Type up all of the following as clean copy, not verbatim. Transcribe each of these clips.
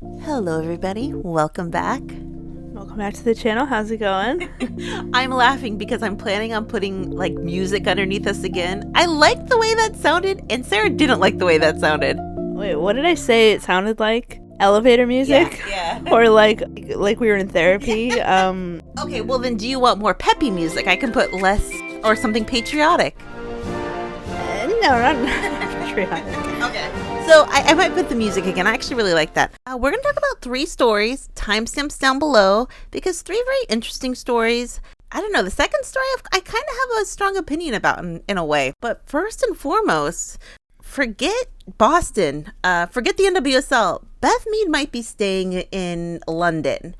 Hello everybody, welcome back. Welcome back to the channel. How's it going? I'm laughing because I'm planning on putting like music underneath us again. I liked the way that sounded and Sarah didn't like the way that sounded. Wait, what did I say it sounded like? Elevator music? Yeah. Or like we were in therapy? Okay, well then do you want more peppy music? I can put less or something patriotic. No, not patriotic. Okay. So I might put the music again. I actually really like that. We're going to talk about 3 stories, timestamps down below, because 3 very interesting stories. I don't know, the second story I kind of have a strong opinion about in a way. But first and foremost, forget Boston. Forget the NWSL. Beth Mead might be staying in London,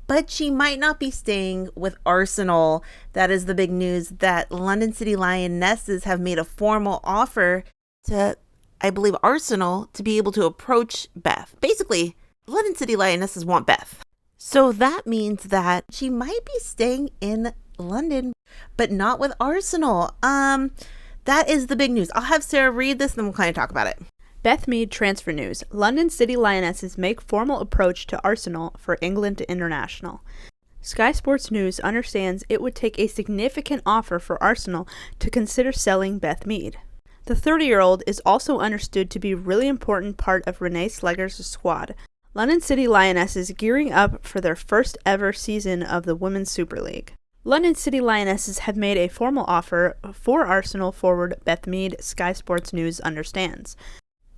but she might not be staying with Arsenal. That is the big news, that London City Lionesses have made a formal offer to, I believe, Arsenal to be able to approach Beth. Basically, London City Lionesses want Beth. So that means that she might be staying in London, but not with Arsenal. That is the big news. I'll have Sarah read this and then we'll kind of talk about it. Beth Mead transfer news. London City Lionesses make formal approach to Arsenal for England International. Sky Sports News understands it would take a significant offer for Arsenal to consider selling Beth Mead. The 30-year-old is also understood to be a really important part of Renee Slegger's squad. London City Lionesses gearing up for their first ever season of the Women's Super League. London City Lionesses have made a formal offer for Arsenal forward Beth Mead, Sky Sports News understands.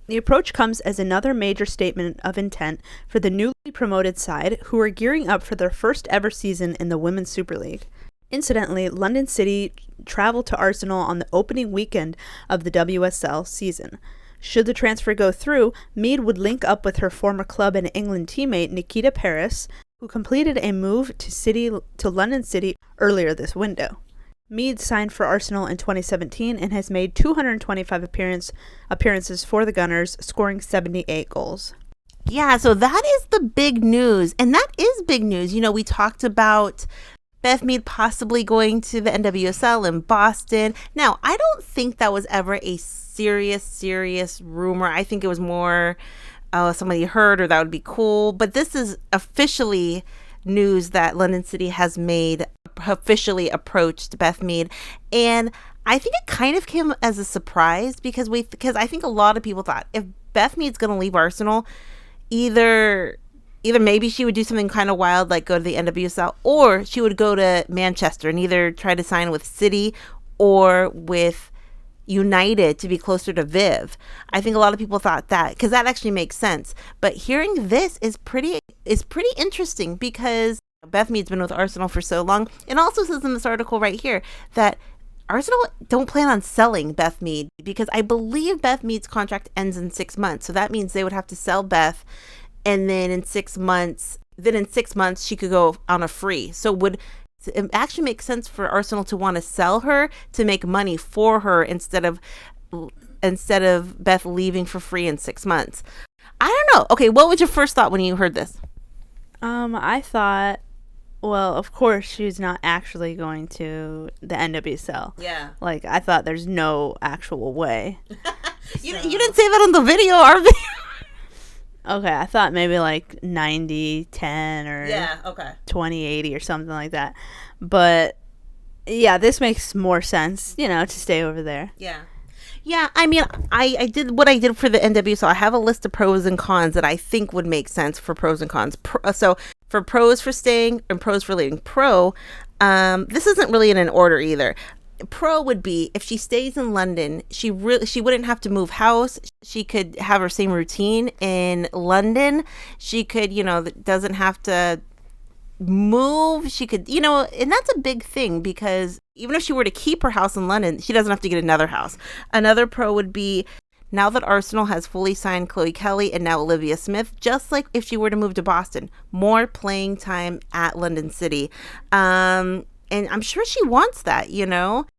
The approach comes as another major statement of intent for the newly promoted side, who are gearing up for their first ever season in the Women's Super League. Incidentally, London City traveled to Arsenal on the opening weekend of the WSL season. Should the transfer go through, Mead would link up with her former club and England teammate Nikita Parris, who completed a move to London City earlier this window. Mead signed for Arsenal in 2017 and has made 225 appearances for the Gunners, scoring 78 goals. Yeah, so that is the big news. And that is big news. You know, we talked about Beth Mead possibly going to the NWSL in Boston. Now, I don't think that was ever a serious rumor. I think it was more somebody heard or that would be cool. But this is officially news that London City has officially approached Beth Mead. And I think it kind of came as a surprise because I think a lot of people thought if Beth Mead's going to leave Arsenal, either maybe she would do something kind of wild like go to the NWSL, or she would go to Manchester and either try to sign with City or with United to be closer to Viv. I think a lot of people thought that because that actually makes sense. But hearing this is pretty interesting because Beth Mead's been with Arsenal for so long. It also says in this article right here that Arsenal don't plan on selling Beth Mead because I believe Beth Mead's contract ends in 6 months. So that means they would have to sell Beth, and then in 6 months she could go on a free. So it actually makes sense for Arsenal to want to sell her to make money for her instead of Beth leaving for free in 6 months. I don't know. Okay, what was your first thought when you heard this? I thought, well, of course she's not actually going to the NWSL. Yeah. Like, I thought there's no actual way. You didn't say that on the video, our video. Okay, I thought maybe like 90-10 or yeah, okay, 20-80 or something like that. But yeah, this makes more sense, to stay over there. Yeah, I mean, I did what I did for the NWSL. I have a list of pros and cons that I think would make sense for pros and cons. So for pros for staying and pros for leaving. This isn't really in an order either. Pro would be if she stays in London, she wouldn't have to move house. She could have her same routine in London. She could, doesn't have to move. She could, and that's a big thing because even if she were to keep her house in London, she doesn't have to get another house. Another pro would be now that Arsenal has fully signed Chloe Kelly and now Olivia Smith, just like if she were to move to Boston, more playing time at London City. And I'm sure she wants that,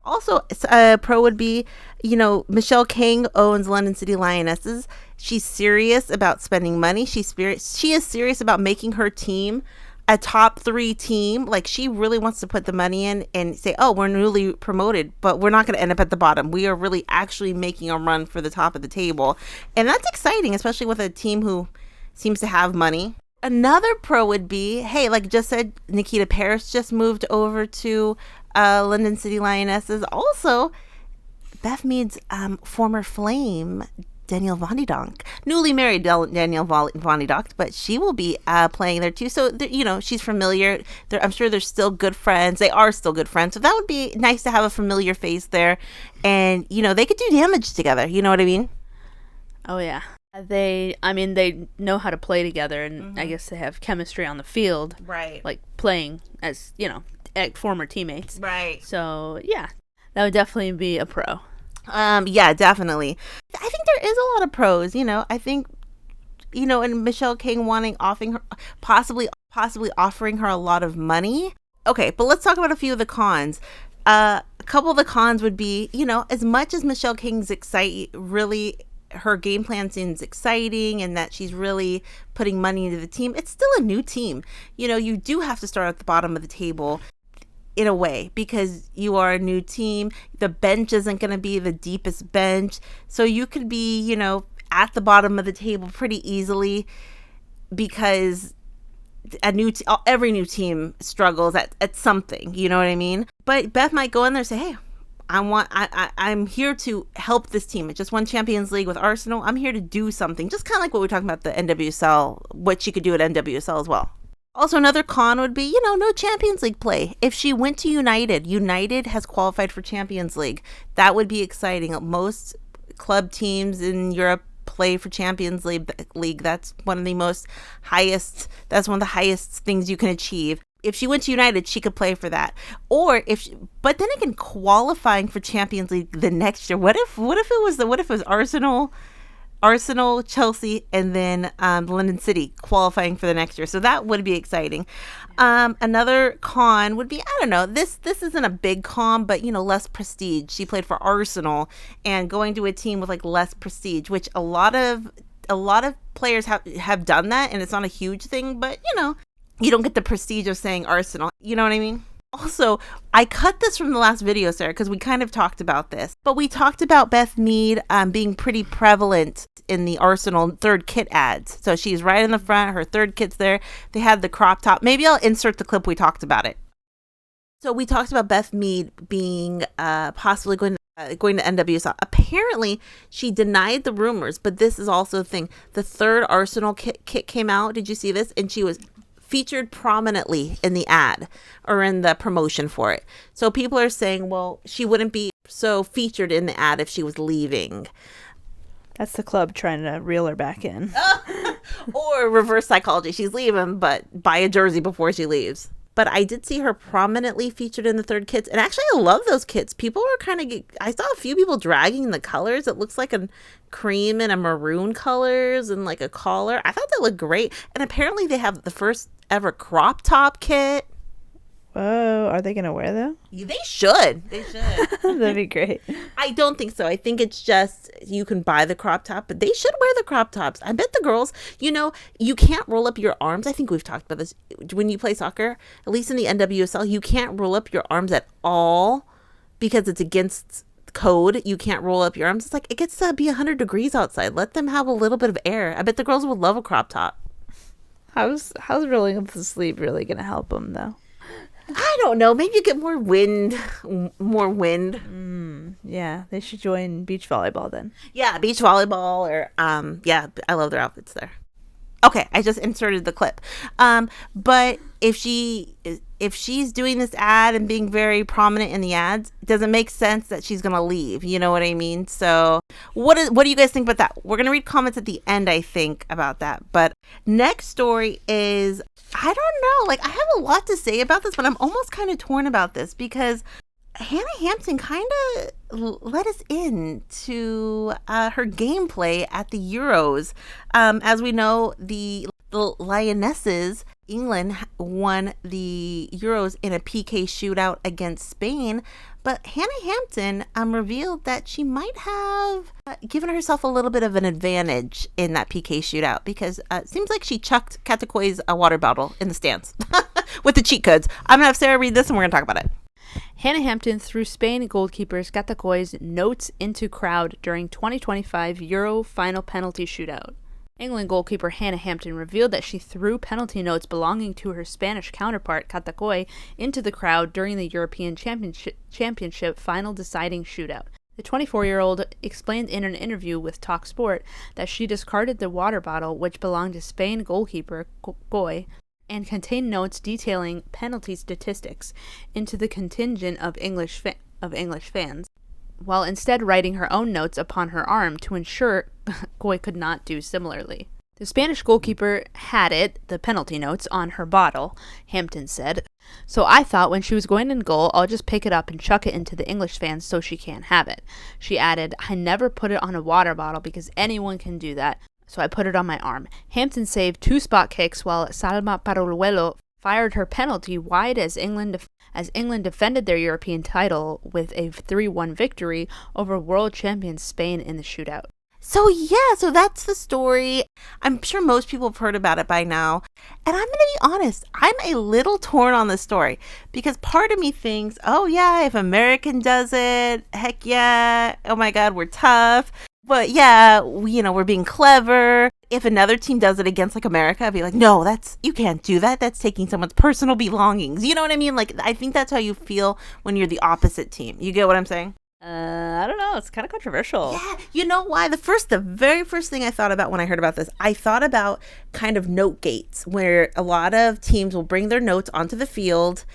Also, a pro would be, Michele Kang owns London City Lionesses. She's serious about spending money. She is serious about making her team a top 3 team. Like, she really wants to put the money in and say, oh, we're newly promoted, but we're not going to end up at the bottom. We are really actually making a run for the top of the table. And that's exciting, especially with a team who seems to have money. Another pro would be, hey, like just said, Nikita Parris just moved over to London City Lionesses. Also, Beth Mead's former flame, Danelle Von De Donk, newly married Danelle Von De Donk, but she will be playing there too. So, she's familiar. I'm sure they're still good friends. They are still good friends. So that would be nice to have a familiar face there. And, they could do damage together. You know what I mean? Oh, yeah. They know how to play together, and I guess they have chemistry on the field. Right. Like playing as, former teammates. Right. So, yeah, that would definitely be a pro. Yeah, definitely. I think there is a lot of pros, I think, and Michele Kang offering her, possibly offering her a lot of money. Okay, but let's talk about a few of the cons. A couple of the cons would be, as much as Michele Kang's really her game plan seems exciting and that she's really putting money into the team, it's still a new team. You do have to start at the bottom of the table in a way, because you are a new team. The bench isn't going to be the deepest bench. So you could be, at the bottom of the table pretty easily, because every new team struggles at something, you know what I mean? But Beth might go in there and say, hey, I'm here to help this team. It just won Champions League with Arsenal. I'm here to do something. Just kind of like what we're talking about the NWSL, what she could do at NWSL as well. Also, another con would be, no Champions League play. If she went to United has qualified for Champions League. That would be exciting. Most club teams in Europe play for Champions League. That's one of the highest things you can achieve. If she went to United, she could play for that. But then again, qualifying for Champions League the next year. What if it was Arsenal, Chelsea, and then London City qualifying for the next year? So that would be exciting. Another con would be, I don't know, this isn't a big con, but less prestige. She played for Arsenal, and going to a team with like less prestige, which a lot of players have done that, and it's not a huge thing, but you don't get the prestige of saying Arsenal. You know what I mean? Also, I cut this from the last video, Sarah, because we kind of talked about this. But we talked about Beth Mead being pretty prevalent in the Arsenal third kit ads. So she's right in the front. Her third kit's there. They had the crop top. Maybe I'll insert the clip we talked about it. So we talked about Beth Mead being possibly going to NWSL. Apparently, she denied the rumors, but this is also the thing. The third Arsenal kit came out. Did you see this? And she was featured prominently in the ad or in the promotion for it. So people are saying, well, she wouldn't be so featured in the ad if she was leaving. That's the club trying to reel her back in. Or reverse psychology. She's leaving, but buy a jersey before she leaves. But I did see her prominently featured in the third kits. And actually, I love those kits. People were I saw a few people dragging the colors. It looks like a cream and a maroon colors and like a collar. I thought that looked great. And apparently they have the first ever crop top kit. Whoa, are they going to wear them? They should. That'd be great. I don't think so. I think it's just you can buy the crop top, but they should wear the crop tops. I bet the girls, you can't roll up your arms. I think we've talked about this. When you play soccer, at least in the NWSL, you can't roll up your arms at all because it's against code. You can't roll up your arms. It's like it gets to be 100 degrees outside. Let them have a little bit of air. I bet the girls would love a crop top. How's rolling up the sleeve really going to help them, though? I don't know. Maybe you get more wind. Yeah, they should join beach volleyball then. Yeah, beach volleyball or I love their outfits there. Okay, I just inserted the clip. But if she's doing this ad and being very prominent in the ads, it doesn't make sense that she's gonna leave. You know what I mean? So what do you guys think about that? We're gonna read comments at the end, I think, about that. But next story is, I don't know. Like, I have a lot to say about this, but I'm almost kind of torn about this because Hannah Hampton kind of let us in to her gameplay at the Euros. As we know, the Lionesses, England, won the Euros in a PK shootout against Spain. But Hannah Hampton revealed that she might have given herself a little bit of an advantage in that PK shootout because it seems like she chucked Cata Coll'S a water bottle in the stands with the cheat codes. I'm going to have Sarah read this and we're going to talk about it. Hannah Hampton threw Spain goalkeepers Cata Coll'S notes into crowd during 2025 Euro final penalty shootout. England goalkeeper Hannah Hampton revealed that she threw penalty notes belonging to her Spanish counterpart, Cata Coll'S, into the crowd during the European Championship final deciding shootout. The 24-year-old explained in an interview with TalkSport that she discarded the water bottle, which belonged to Spain goalkeeper Coll'S, and contained notes detailing penalty statistics into the contingent of English fans, while instead writing her own notes upon her arm to ensure Coll'S could not do similarly. The Spanish goalkeeper had the penalty notes, on her bottle, Hampton said. So I thought when she was going in goal, I'll just pick it up and chuck it into the English fans so she can't have it. She added, I never put it on a water bottle because anyone can do that, so I put it on my arm. Hampton saved 2 spot kicks while Salma Paruello fired her penalty wide as England defended their European title with a 3-1 victory over world champion Spain in the shootout. So that's the story. I'm sure most people have heard about it by now. And I'm going to be honest, I'm a little torn on this story because part of me thinks, oh yeah, if American does it, heck yeah, oh my God, we're tough. But yeah, we're being clever. If another team does it against like America, I'd be like, no, you can't do that. That's taking someone's personal belongings. You know what I mean? Like, I think that's how you feel when you're the opposite team. You get what I'm saying? I don't know. It's kind of controversial. Yeah. You know why? The very first thing I thought about when I heard about this, I thought about kind of note gates where a lot of teams will bring their notes onto the field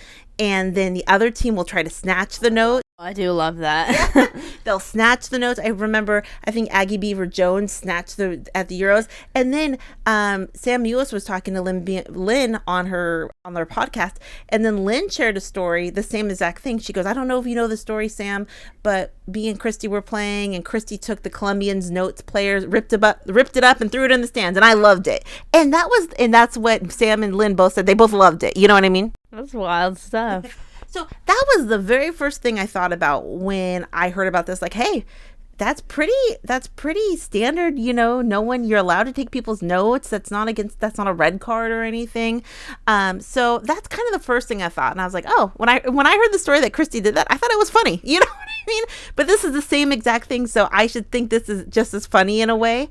and then the other team will try to snatch the note. I do love that. They'll snatch the notes. I remember, I think Aggie Beaver Jones snatched at the Euros. And then Sam Mewis was talking to Lynn on their podcast. And then Lynn shared a story, the same exact thing. She goes, I don't know if you know the story, Sam, but me and Christy were playing and Christy took the Colombians' notes players, ripped it up and threw it in the stands. And I loved it. And that's what Sam and Lynn both said. They both loved it. You know what I mean? That's wild stuff. So that was the very first thing I thought about when I heard about this. Like, hey, that's pretty standard, knowing you're allowed to take people's notes. That's not a red card or anything. So that's kind of the first thing I thought. And I was like, oh, when I heard the story that Christy did that, I thought it was funny. You know what I mean? But this is the same exact thing. So I should think this is just as funny in a way.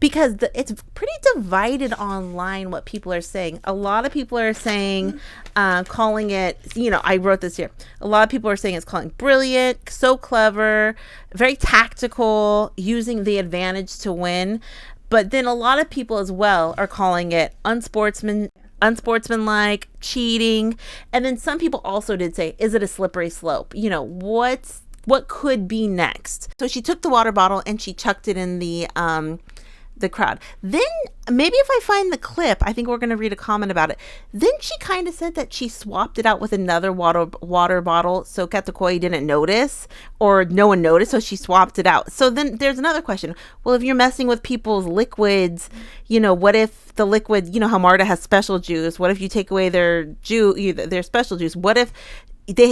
Because it's pretty divided online what people are saying. A lot of people are saying, calling it, I wrote this here. A lot of people are saying it's calling brilliant, so clever, very tactical, using the advantage to win. But then a lot of people as well are calling it unsportsmanlike, cheating. And then some people also did say, is it a slippery slope? What could be next? So she took the water bottle and she chucked it in the crowd. Then maybe if I find the clip, I think we're going to read a comment about it. Then she kind of said that she swapped it out with another water bottle. So Cata Coll'S didn't notice or no one noticed. So she swapped it out. So then there's another question. Well, if you're messing with people's liquids, what if the liquid, how Marta has special juice? What if you take away their special juice? What if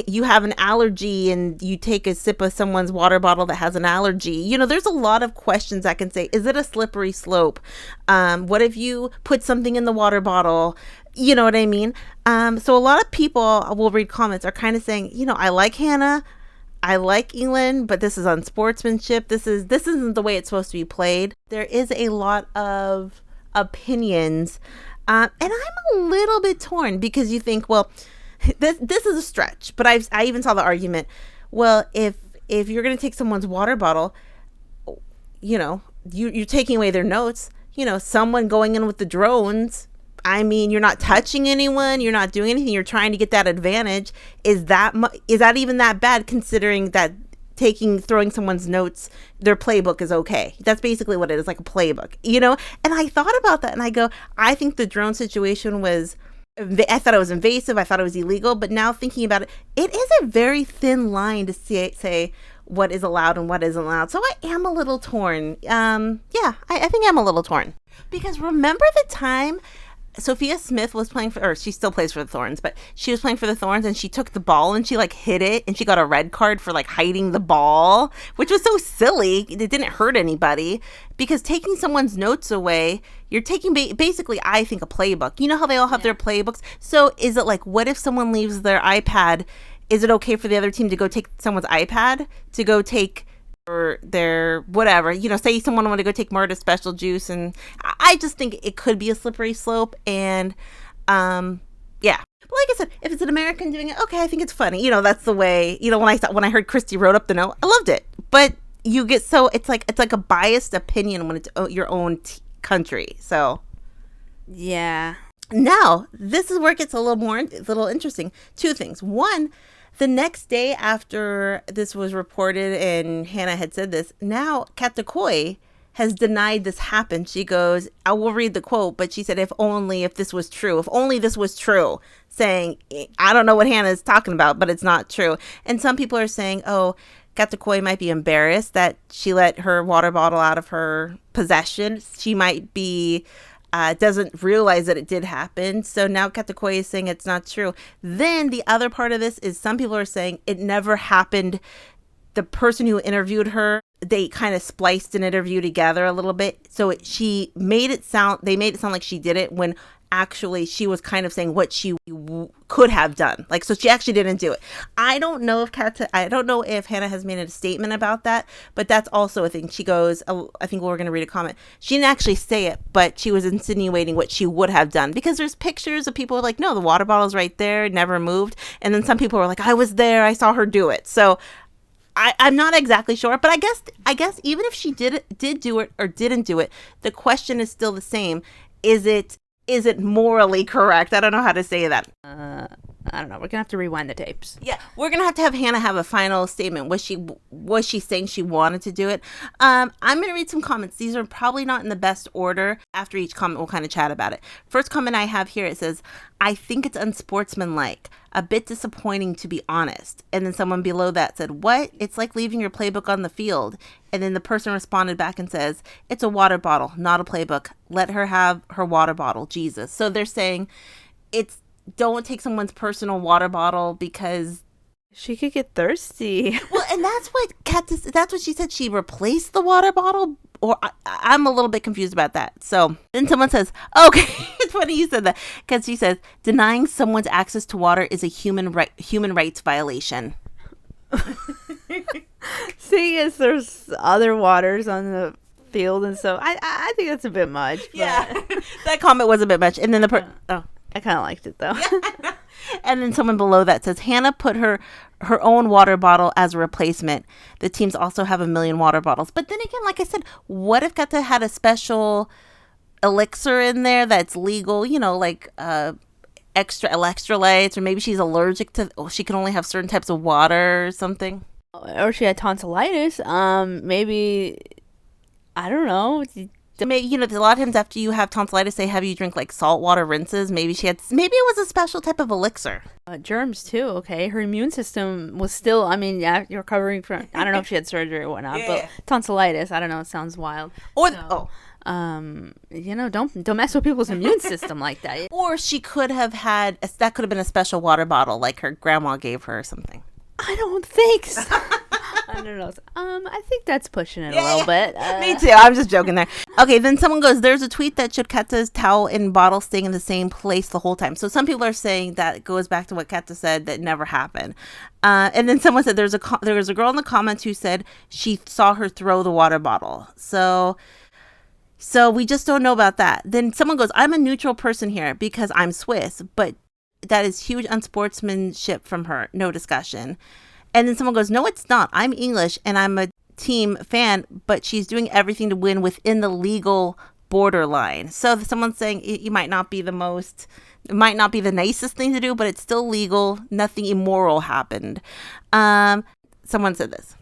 you have an allergy and you take a sip of someone's water bottle that has an allergy? There's a lot of questions I can say. Is it a slippery slope? What if you put something in the water bottle? You know what I mean? So a lot of people will read comments are kind of saying, I like Hannah, I like England, but this is unsportsmanship. This isn't the way it's supposed to be played. There is a lot of opinions, and I'm a little bit torn because you think, well, this is a stretch, but I even saw the argument. Well, if you're going to take someone's water bottle, you're taking away their notes. Someone going in with the drones. I mean, you're not touching anyone. You're not doing anything. You're trying to get that advantage. Is that even that bad, considering that throwing someone's notes, their playbook is okay? That's basically what it is, like a playbook, And I thought about that, and I go, I think the drone situation was. I thought it was invasive. I thought it was illegal. But now thinking about it, it is a very thin line to say what is allowed and what isn't allowed. So I am a little torn. I think I'm a little torn. Because remember the time Sophia Smith was playing she still plays for the Thorns, but she was playing for the Thorns and she took the ball and she hit it and she got a red card for hiding the ball, which was so silly. It didn't hurt anybody because taking someone's notes away, you're taking basically, I think, a playbook. You know how they all have their playbooks? So is it what if someone leaves their iPad? Is it okay for the other team to go take someone's iPad to go take or their whatever, say someone wanted to go take Marta's special juice, and I just think it could be a slippery slope. And yeah, but like I said, if it's an American doing it, okay, I think it's funny. That's the way. When I heard Christy wrote up the note, I loved it. But you get it's like a biased opinion when it's your own country. So yeah. Now this is where it gets a little interesting. Two things. One, the next day after this was reported and Hannah had said this, now Cata Coll'S has denied this happened. She goes, I will read the quote, but she said, if only this was true, saying, I don't know what Hannah is talking about, but it's not true. And some people are saying, oh, Cata Coll'S might be embarrassed that she let her water bottle out of her possession. She might be doesn't realize that it did happen. So now Cata Coll'S is saying it's not true. Then the other part of this is some people are saying it never happened. The person who interviewed her, they kind of spliced an interview together a little bit. So they made it sound like she did it when actually she was kind of saying what she could have done. So she actually didn't do it. I don't know if Hannah has made a statement about that, but that's also a thing. She goes, I think we're going to read a comment. She didn't actually say it, but she was insinuating what she would have done, because there's pictures of people like, no, the water bottle's right there, it never moved. And then some people were like, I was there, I saw her do it. So I'm not exactly sure, but I guess even if she did do it or didn't do it, the question is still the same. Is it morally correct? I don't know how to say that. I don't know. We're gonna have to rewind the tapes. Yeah, we're gonna have Hannah have a final statement. Was she saying she wanted to do it? I'm gonna read some comments. These are probably not in the best order. After each comment, we'll kind of chat about it. First comment I have here, it says, I think it's unsportsmanlike. A bit disappointing, to be honest. And then someone below that said, what? It's like leaving your playbook on the field. And then the person responded back and says, it's a water bottle, not a playbook. Let her have her water bottle, Jesus. So they're saying don't take someone's personal water bottle because she could get thirsty. Well, and that's what she said. She replaced the water bottle, or I'm a little bit confused about that. So then someone says, okay, it's funny you said that, because she says denying someone's access to water is a human rights violation. Seeing as there's other waters on the field, and so I think that's a bit much. But. Yeah, that comment was a bit much. And then I kind of liked it, though. And then someone below that says, Hannah put her own water bottle as a replacement. The teams also have 1 million water bottles. But then again, like I said, what if Cata had a special elixir in there that's legal, like extra electrolytes, or maybe she's allergic to, she can only have certain types of water or something. Or she had tonsillitis. Maybe, I don't know. Maybe, a lot of times after you have tonsillitis, they have you drink like saltwater rinses. Maybe it was a special type of elixir. Germs too. Okay, her immune system was still. You're recovering from. I don't know if she had surgery or whatnot, but tonsillitis. I don't know. It sounds wild. Don't mess with people's immune system like that. Or she could have had that could have been a special water bottle, like her grandma gave her or something. I don't think so. I don't know. I think that's pushing it a little bit. Me too. I'm just joking there. Okay, then someone goes, there's a tweet that showed Cata's towel and bottle staying in the same place the whole time. So some people are saying that goes back to what Cata said, that never happened. And then someone said there was a girl in the comments who said she saw her throw the water bottle. So we just don't know about that. Then someone goes, I'm a neutral person here because I'm Swiss, but that is huge unsportsmanship from her. No discussion. And then someone goes, no, it's not. I'm English and I'm a team fan, but she's doing everything to win within the legal borderline. So someone's saying it might not be the nicest thing to do, but it's still legal. Nothing immoral happened. Someone said this.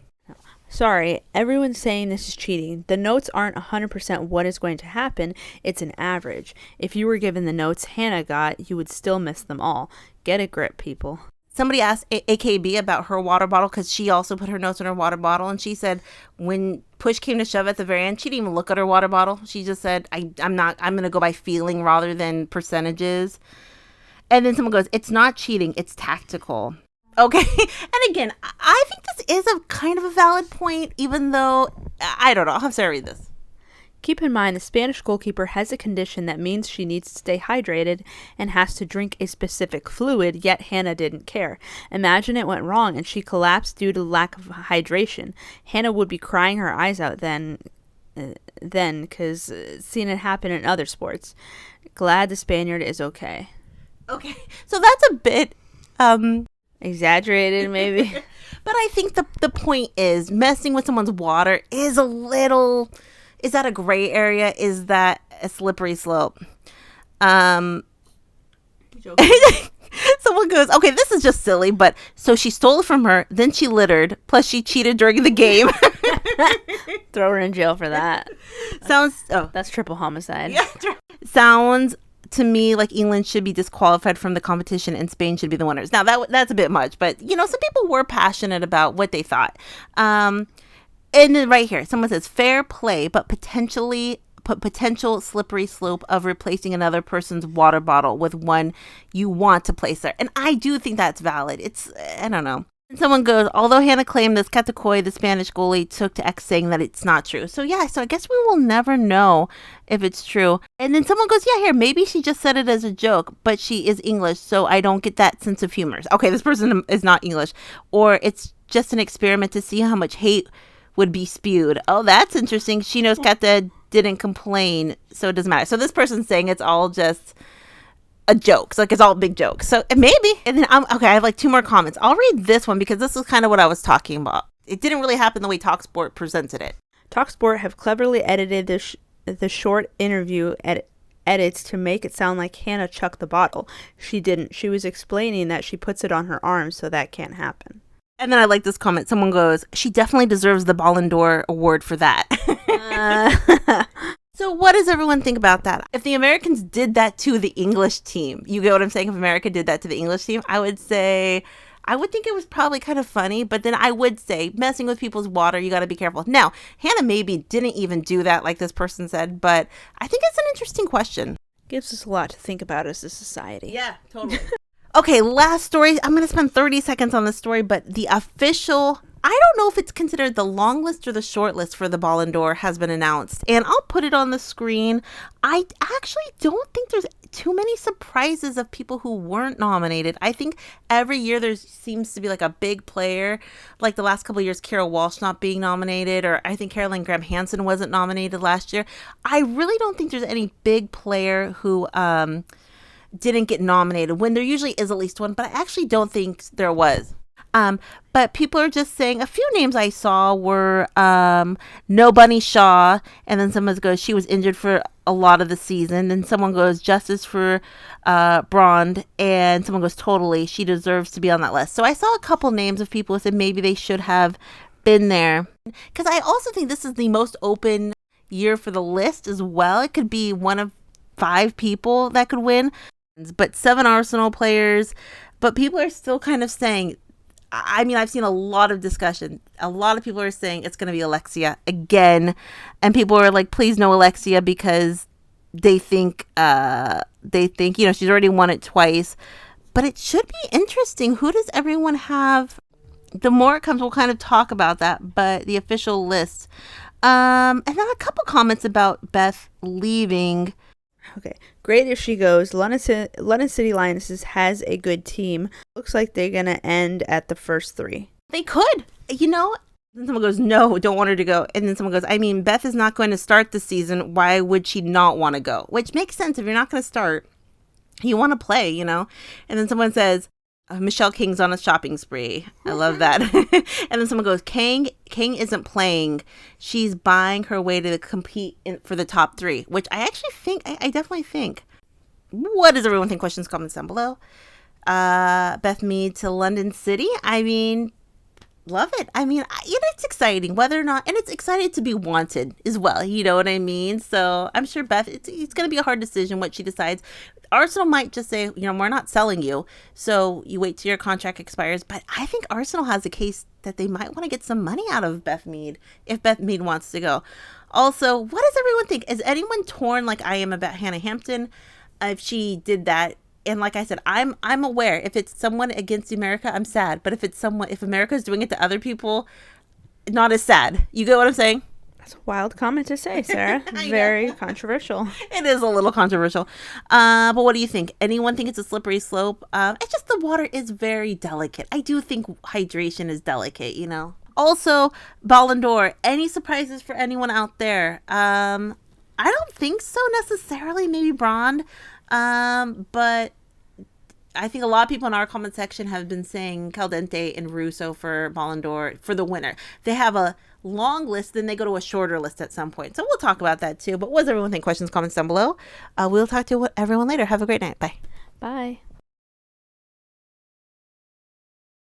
Sorry, everyone's saying this is cheating. The notes aren't 100% what is going to happen. It's an average. If you were given the notes Hannah got, you would still miss them all. Get a grip, people. Somebody asked AKB about her water bottle because she also put her notes in her water bottle. And she said when push came to shove at the very end, she didn't even look at her water bottle. She just said, I'm going to go by feeling rather than percentages. And then someone goes, it's not cheating. It's tactical. Okay. And again, I think this is a kind of a valid point, even though I don't know. I'll have Sara read this. Keep in mind, the Spanish goalkeeper has a condition that means she needs to stay hydrated and has to drink a specific fluid, yet Hannah didn't care. Imagine it went wrong and she collapsed due to lack of hydration. Hannah would be crying her eyes out then, because seen it happen in other sports. Glad the Spaniard is okay. Okay, so that's a bit exaggerated, maybe. But I think the point is messing with someone's water is a little. Is that a gray area? Is that a slippery slope? Someone goes, okay, this is just silly, but so she stole it from her, then she littered, plus she cheated during the game. Throw her in jail for that. That's triple homicide. Yeah, sounds to me like England should be disqualified from the competition and Spain should be the winners. Now that's a bit much, but some people were passionate about what they thought. And then right here, someone says fair play, but potential slippery slope of replacing another person's water bottle with one you want to place there. And I do think that's valid. I don't know. And someone goes, although Hannah claimed this, Cata Coll'S, the Spanish goalie, took to X saying that it's not true. So I guess we will never know if it's true. And then someone goes, yeah, here, maybe she just said it as a joke, but she is English, so I don't get that sense of humor. Okay, this person is not English. Or it's just an experiment to see how much hate would be spewed. Oh, that's interesting. She knows Cata didn't complain, so it doesn't matter. So this person's saying it's all just a joke. It's all a big joke. So maybe. And then I have like 2 more comments. I'll read this one because this is kind of what I was talking about. It didn't really happen the way TalkSport presented it. TalkSport have cleverly edited the short interview edits to make it sound like Hannah chucked the bottle. She didn't. She was explaining that she puts it on her arm, so that can't happen. And then I like this comment. Someone goes, she definitely deserves the Ballon d'Or award for that. So what does everyone think about that? If the Americans did that to the English team, you get what I'm saying? If America did that to the English team, I would think it was probably kind of funny, but then I would say messing with people's water, you got to be careful. Now, Hannah maybe didn't even do that like this person said, but I think it's an interesting question. Gives us a lot to think about as a society. Yeah, totally. Okay, last story. I'm going to spend 30 seconds on this story, but the official, I don't know if it's considered the long list or the short list for the Ballon d'Or has been announced, and I'll put it on the screen. I actually don't think there's too many surprises of people who weren't nominated. I think every year there seems to be like a big player, like the last couple of years, Carol Walsh not being nominated, or I think Caroline Graham-Hansen wasn't nominated last year. I really don't think there's any big player who didn't get nominated when there usually is at least one, but I actually don't think there was. But people are just saying, a few names I saw were No Bunny Shaw, and then someone goes, she was injured for a lot of the season. Then someone goes, justice for Brond, and someone goes, totally, she deserves to be on that list. So I saw a couple names of people who said maybe they should have been there. Because I also think this is the most open year for the list as well. It could be one of 5 people that could win, but 7 Arsenal players. But people are still kind of saying, I mean, I've seen a lot of discussion. A lot of people are saying it's going to be Alexia again. And people are like, please no Alexia, because they think, she's already won it twice. But it should be interesting. Who does everyone have? The more it comes, we'll kind of talk about that. But the official list. And then a couple comments about Beth leaving. Okay, great if she goes. London City Lionesses has a good team. Looks like they're going to end at the first 3. They could. Then someone goes, no, don't want her to go. And then someone goes, I mean, Beth is not going to start the season. Why would she not want to go? Which makes sense. If you're not going to start, you want to play, And then someone says, Michele Kang's on a shopping spree. I love that. And then someone goes, Kang isn't playing. She's buying her way to compete for the top 3, which I actually think, I definitely think. What does everyone think? Questions, comments down below. Beth Mead to London City. I mean, love it. I mean, it's exciting whether or not, and it's exciting to be wanted as well. You know what I mean? So I'm sure Beth, it's going to be a hard decision what she decides. Arsenal might just say, we're not selling you, so you wait till your contract expires. But I think Arsenal has a case that they might want to get some money out of Beth Mead if Beth Mead wants to go. Also, what does everyone think? Is anyone torn like I am about Hannah Hampton if she did that? And like I said, I'm aware if it's someone against America, I'm sad. But if America is doing it to other people, not as sad. You get what I'm saying? That's a wild comment to say, Sarah. Very controversial. It is a little controversial. But what do you think? Anyone think it's a slippery slope? It's just the water is very delicate. I do think hydration is delicate, you know. Also, Ballon d'Or. Any surprises for anyone out there? I don't think so necessarily. Maybe Brand. But I think a lot of people in our comment section have been saying Caldente and Russo for Ballon d'Or for the winner. They have a long list, then they go to a shorter list at some point. So we'll talk about that too. But what does everyone think? Questions, comments down below. We'll talk to everyone later. Have a great night. Bye. Bye.